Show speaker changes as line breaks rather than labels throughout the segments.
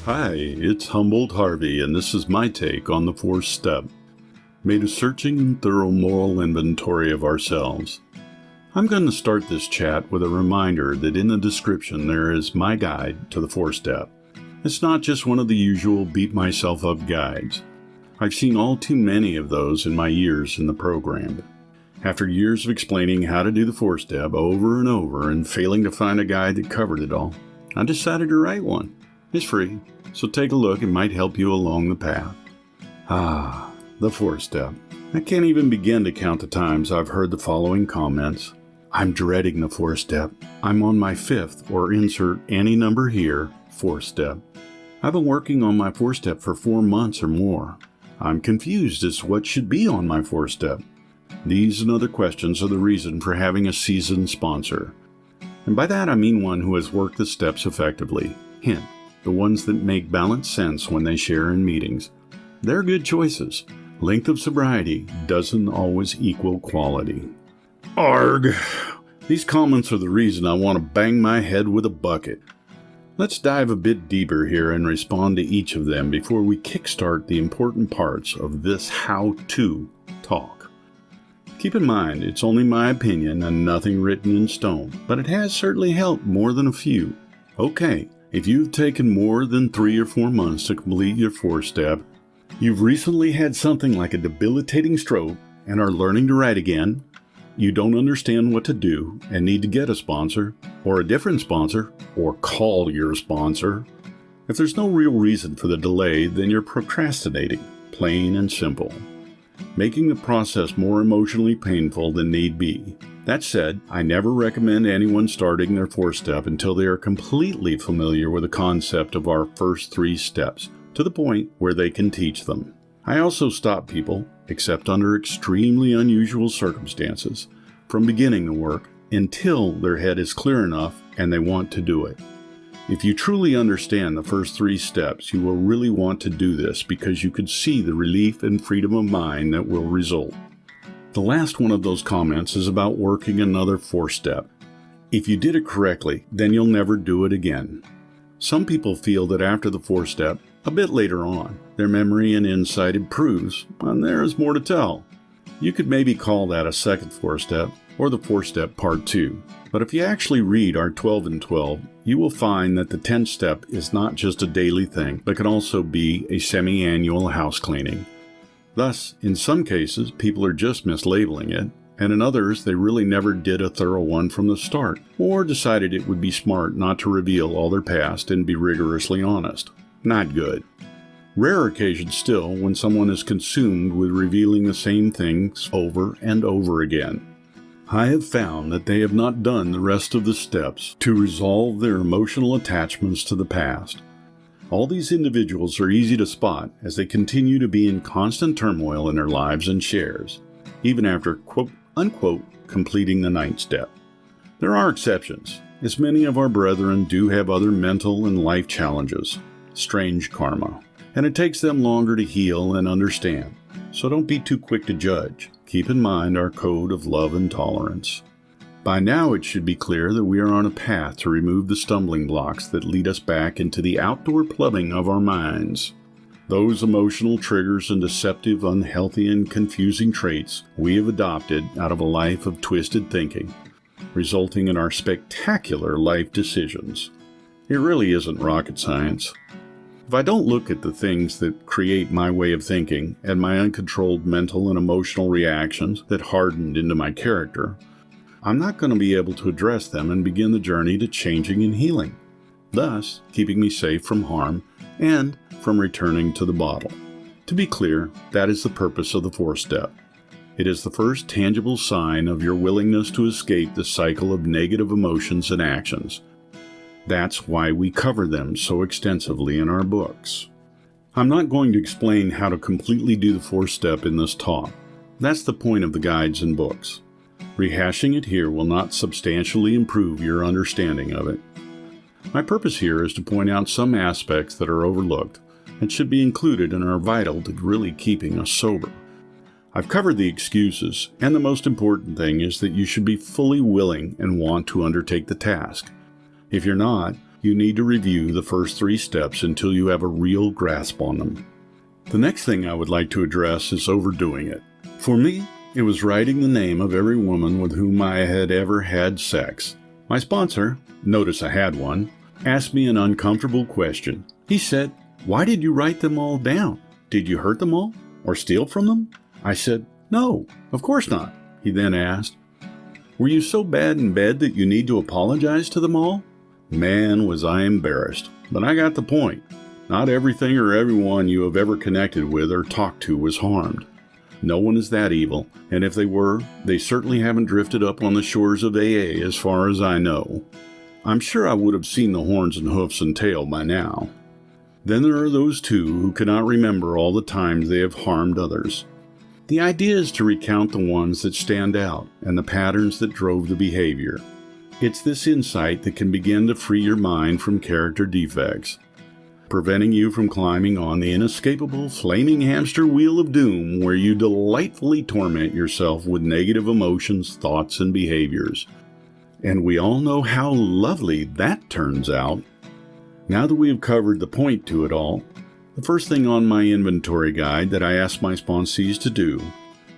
Hi, it's Humboldt Harvey, and this is my take on the fourth step. Made a searching and thorough moral inventory of ourselves. I'm going to start this chat with a reminder that in the description there is my guide to the fourth step. It's not just one of the usual beat myself up guides. I've seen all too many of those in my years in the program. After years of explaining how to do the fourth step over and over and failing to find a guide that covered it all, I decided to write one. It's free, so take a look. It might help you along the path. The fourth step. I can't even begin to count the times I've heard the following comments. I'm dreading the fourth step. I'm on my fifth, or insert any number here, fourth step. I've been working on my fourth step for 4 months or more. I'm confused as to what should be on my fourth step. These and other questions are the reason for having a seasoned sponsor. And by that I mean one who has worked the steps effectively. Hint. The ones that make balanced sense when they share in meetings. They're good choices. Length of sobriety doesn't always equal quality. Arg! These comments are the reason I want to bang my head with a bucket. Let's dive a bit deeper here and respond to each of them before we kickstart the important parts of this how-to talk. Keep in mind, it's only my opinion and nothing written in stone, but it has certainly helped more than a few. Okay. If you've taken more than 3 or 4 months to complete your fourth step, you've recently had something like a debilitating stroke and are learning to write again, you don't understand what to do and need to get a sponsor, or a different sponsor, or call your sponsor. If there's no real reason for the delay, then you're procrastinating, plain and simple, making the process more emotionally painful than need be. That said, I never recommend anyone starting their fourth step until they are completely familiar with the concept of our first 3 steps, to the point where they can teach them. I also stop people, except under extremely unusual circumstances, from beginning the work until their head is clear enough and they want to do it. If you truly understand the first 3 steps, you will really want to do this because you could see the relief and freedom of mind that will result. The last one of those comments is about working another fourth step. If you did it correctly, then you'll never do it again. Some people feel that after the fourth step, a bit later on, their memory and insight improves, and there is more to tell. You could maybe call that a second fourth step, or the fourth step part 2. But if you actually read our 12 and 12, you will find that the 10th step is not just a daily thing, but can also be a semi-annual house cleaning. Thus, in some cases, people are just mislabeling it, and in others, they really never did a thorough one from the start, or decided it would be smart not to reveal all their past and be rigorously honest. Not good. Rare occasions still when someone is consumed with revealing the same things over and over again. I have found that they have not done the rest of the steps to resolve their emotional attachments to the past. All these individuals are easy to spot as they continue to be in constant turmoil in their lives and shares, even after quote-unquote completing the 9th step. There are exceptions, as many of our brethren do have other mental and life challenges, strange karma, and it takes them longer to heal and understand, so don't be too quick to judge. Keep in mind our code of love and tolerance. By now it should be clear that we are on a path to remove the stumbling blocks that lead us back into the outdoor plumbing of our minds. Those emotional triggers and deceptive, unhealthy, and confusing traits we have adopted out of a life of twisted thinking, resulting in our spectacular life decisions. It really isn't rocket science. If I don't look at the things that create my way of thinking and my uncontrolled mental and emotional reactions that hardened into my character, I'm not going to be able to address them and begin the journey to changing and healing, thus keeping me safe from harm and from returning to the bottle. To be clear, that is the purpose of the fourth step. It is the first tangible sign of your willingness to escape the cycle of negative emotions and actions. That's why we cover them so extensively in our books. I'm not going to explain how to completely do the fourth step in this talk. That's the point of the guides and books. Rehashing it here will not substantially improve your understanding of it. My purpose here is to point out some aspects that are overlooked and should be included and are vital to really keeping us sober. I've covered the excuses, and the most important thing is that you should be fully willing and want to undertake the task. If you're not, you need to review the first 3 steps until you have a real grasp on them. The next thing I would like to address is overdoing it. For me, it was writing the name of every woman with whom I had ever had sex. My sponsor, notice I had one, asked me an uncomfortable question. He said, "Why did you write them all down? Did you hurt them all? Or steal from them?" I said, "No, of course not." He then asked, "Were you so bad in bed that you need to apologize to them all?" Man, was I embarrassed, but I got the point. Not everything or everyone you have ever connected with or talked to was harmed. No one is that evil, and if they were, they certainly haven't drifted up on the shores of AA as far as I know. I'm sure I would have seen the horns and hoofs and tail by now. Then there are those too who cannot remember all the times they have harmed others. The idea is to recount the ones that stand out and the patterns that drove the behavior. It's this insight that can begin to free your mind from character defects, preventing you from climbing on the inescapable flaming hamster wheel of doom where you delightfully torment yourself with negative emotions, thoughts, and behaviors. And we all know how lovely that turns out. Now that we have covered the point to it all, the first thing on my inventory guide that I ask my sponsees to do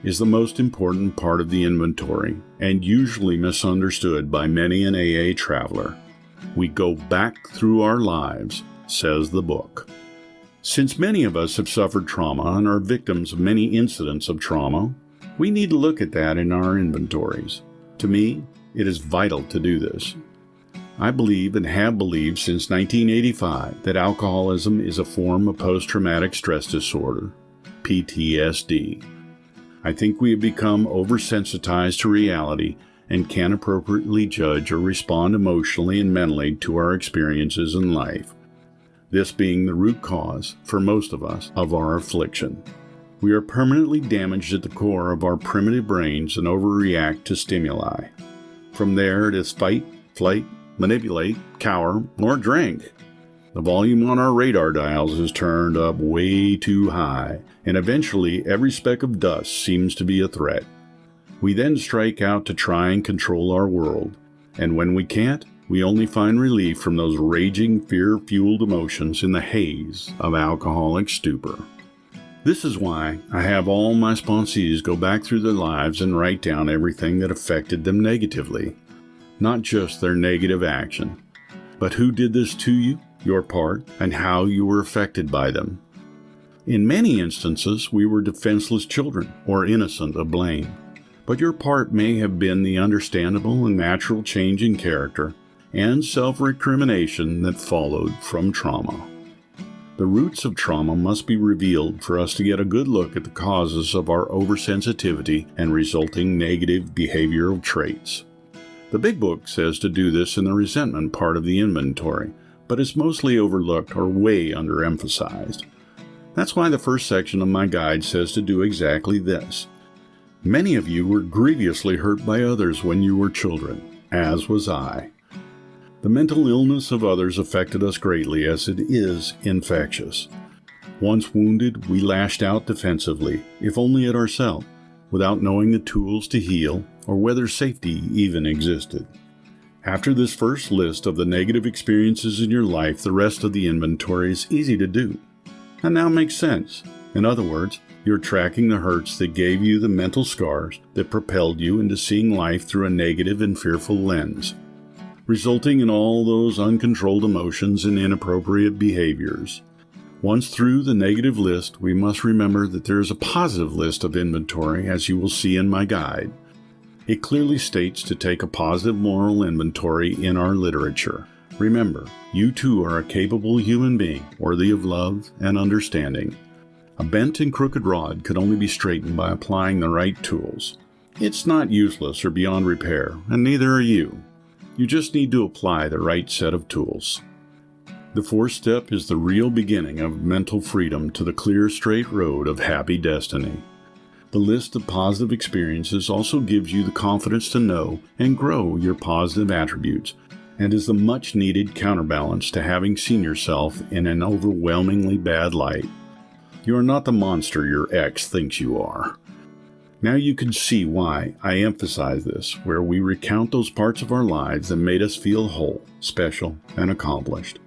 is the most important part of the inventory and usually misunderstood by many an AA traveler. We go back through our lives, says the book. Since many of us have suffered trauma and are victims of many incidents of trauma, we need to look at that in our inventories. To me, it is vital to do this. I believe and have believed since 1985 that alcoholism is a form of post-traumatic stress disorder, PTSD. I think we have become oversensitized to reality and can't appropriately judge or respond emotionally and mentally to our experiences in life. This being the root cause, for most of us, of our affliction. We are permanently damaged at the core of our primitive brains and overreact to stimuli. From there it is fight, flight, manipulate, cower, or drink. The volume on our radar dials is turned up way too high, and eventually every speck of dust seems to be a threat. We then strike out to try and control our world, and when we can't, we only find relief from those raging, fear-fueled emotions in the haze of alcoholic stupor. This is why I have all my sponsees go back through their lives and write down everything that affected them negatively. Not just their negative action, but who did this to you, your part, and how you were affected by them. In many instances, we were defenseless children or innocent of blame, but your part may have been the understandable and natural change in character and self-recrimination that followed from trauma. The roots of trauma must be revealed for us to get a good look at the causes of our oversensitivity and resulting negative behavioral traits. The Big Book says to do this in the resentment part of the inventory, but is mostly overlooked or way underemphasized. That's why the first section of my guide says to do exactly this. Many of you were grievously hurt by others when you were children, as was I. The mental illness of others affected us greatly as it is infectious. Once wounded, we lashed out defensively, if only at ourselves, without knowing the tools to heal or whether safety even existed. After this first list of the negative experiences in your life, the rest of the inventory is easy to do. And now makes sense. In other words, you're tracking the hurts that gave you the mental scars that propelled you into seeing life through a negative and fearful lens, resulting in all those uncontrolled emotions and inappropriate behaviors. Once through the negative list, we must remember that there is a positive list of inventory, as you will see in my guide. It clearly states to take a positive moral inventory in our literature. Remember, you too are a capable human being, worthy of love and understanding. A bent and crooked rod could only be straightened by applying the right tools. It's not useless or beyond repair, and neither are you. You just need to apply the right set of tools. The fourth step is the real beginning of mental freedom to the clear, straight road of happy destiny. The list of positive experiences also gives you the confidence to know and grow your positive attributes, and is the much-needed counterbalance to having seen yourself in an overwhelmingly bad light. You are not the monster your ex thinks you are. Now you can see why I emphasize this, where we recount those parts of our lives that made us feel whole, special, and accomplished.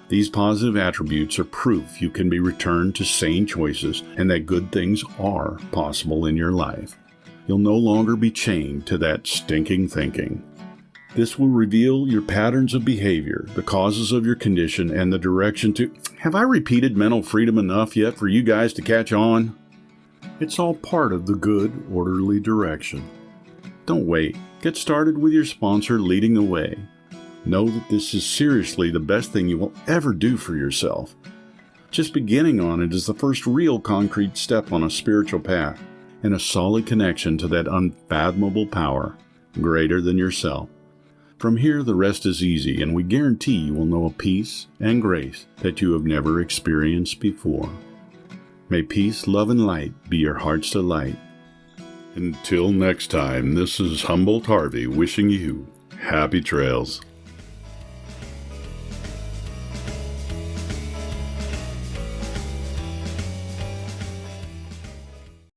These positive attributes are proof you can be returned to sane choices and that good things are possible in your life. You'll no longer be chained to that stinking thinking. This will reveal your patterns of behavior, the causes of your condition, and the direction to... Have I repeated mental freedom enough yet for you guys to catch on? It's all part of the good, orderly direction. Don't wait. Get started with your sponsor leading the way. Know that this is seriously the best thing you will ever do for yourself. Just beginning on it is the first real concrete step on a spiritual path and a solid connection to that unfathomable power, greater than yourself. From here, the rest is easy, and we guarantee you will know a peace and grace that you have never experienced before. May peace, love, and light be your heart's delight. Until next time, this is Humboldt Harvey wishing you happy trails.